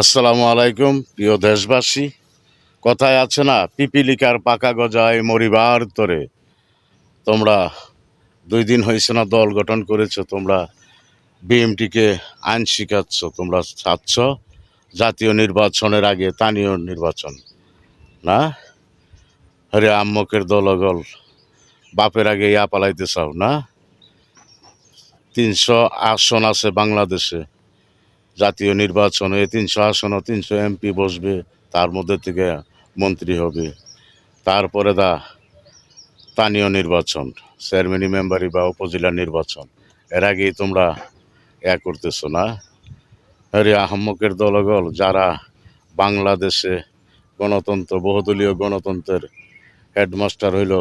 আসসালামু আলাইকুম প্রিয় দেশবাসী। কথায় আছে না, পিপিলিকার পাকা গজায় মরিবার তরে। তোমরা 2 দিন হয়েছে না দল গঠন করেছো, তোমরা বিএমটিকে আইন শিখাচ্ছ, তোমরা চাচ্ছ জাতীয় নির্বাচনের আগে স্থানীয় নির্বাচন না। আরে আম্মকের দলগল বাপের আগে ইয়া পালাইতে চাও না। 300 আসন আছে বাংলাদেশে, জাতীয় নির্বাচনে 300 আসন, 300 এমপি বসবে, তার মধ্যে থেকে মন্ত্রী হবে। তারপরে স্থানীয় নির্বাচন, চেয়ারম্যান মেম্বারি বা উপজেলা নির্বাচন। এর আগেই তোমরা করতেছো না। আরে আহম্মকের দলগল যারা বাংলাদেশে গণতন্ত্র, বহুদলীয় গণতন্ত্রের হেডমাস্টার হইল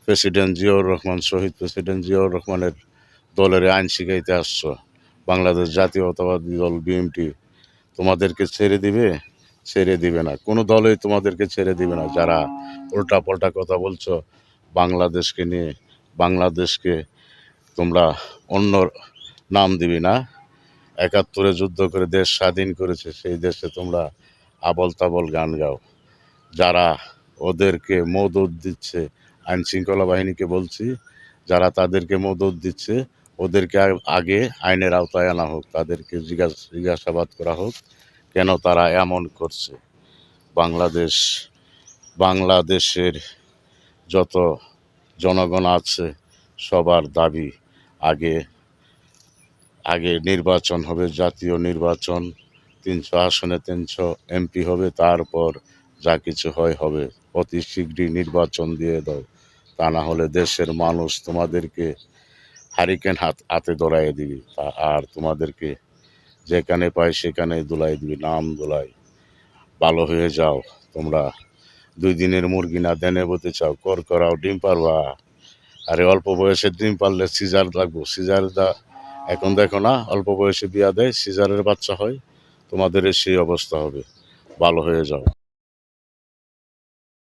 প্রেসিডেন্ট জিয়াউর রহমান, শহীদ প্রেসিডেন্ট জিয়াউর রহমানের দলের আইন শিখাইতে আসছো। বাংলাদেশ জাতীয়তাবাদী দল বিএনপি তোমাদেরকে ছেড়ে দিবে? ছেড়ে দিবে না, কোনো দলই তোমাদেরকে ছেড়ে দিবে না। যারা উল্টা পাল্টা কথা বলছো বাংলাদেশকে নিয়ে, বাংলাদেশকে তোমরা অন্য নাম দিবি না। 71-এ যুদ্ধ করে দেশ স্বাধীন করেছে, সেই দেশে তোমরা আবল তাবল গান গাও। যারা ওদেরকে মদদ দিচ্ছে, আইন শৃঙ্খলা বাহিনীকে বলছি, যারা তাদেরকে মদদ দিচ্ছে ওদেরকে আগে আইনের আওতায় আনা হোক, তাদেরকে জিজ্ঞাসাবাদ করা হোক কেন তারা এমন করছে। বাংলাদেশের যত জনগণ আছে সবার দাবি আগে আগে নির্বাচন হবে, জাতীয় নির্বাচন। 300 আসনে 300 এমপি হবে, তারপর যা কিছু হয় হবে। অতি শীঘ্রই নির্বাচন দিয়ে দাও, তা না হলে দেশের মানুষ তোমাদেরকে হারিকেন হাতে ধরাইয়ে দিবি, আর তোমাদেরকে যেখানে পাই সেখানে দুলাই দিবি, নাম দুলাই। ভালো হয়ে যাও তোমরা। 2 দিনের মুরগি না দেনে বলতে চাও, কর করাও ডিম পারবা। আরে অল্প বয়সে ডিম পারলে সিজার লাগবো, সিজার এখন দেখো না, অল্প বয়সে বিয়া দেয়, সিজারের বাচ্চা হয়, তোমাদের সেই অবস্থা হবে। ভালো হয়ে যাও।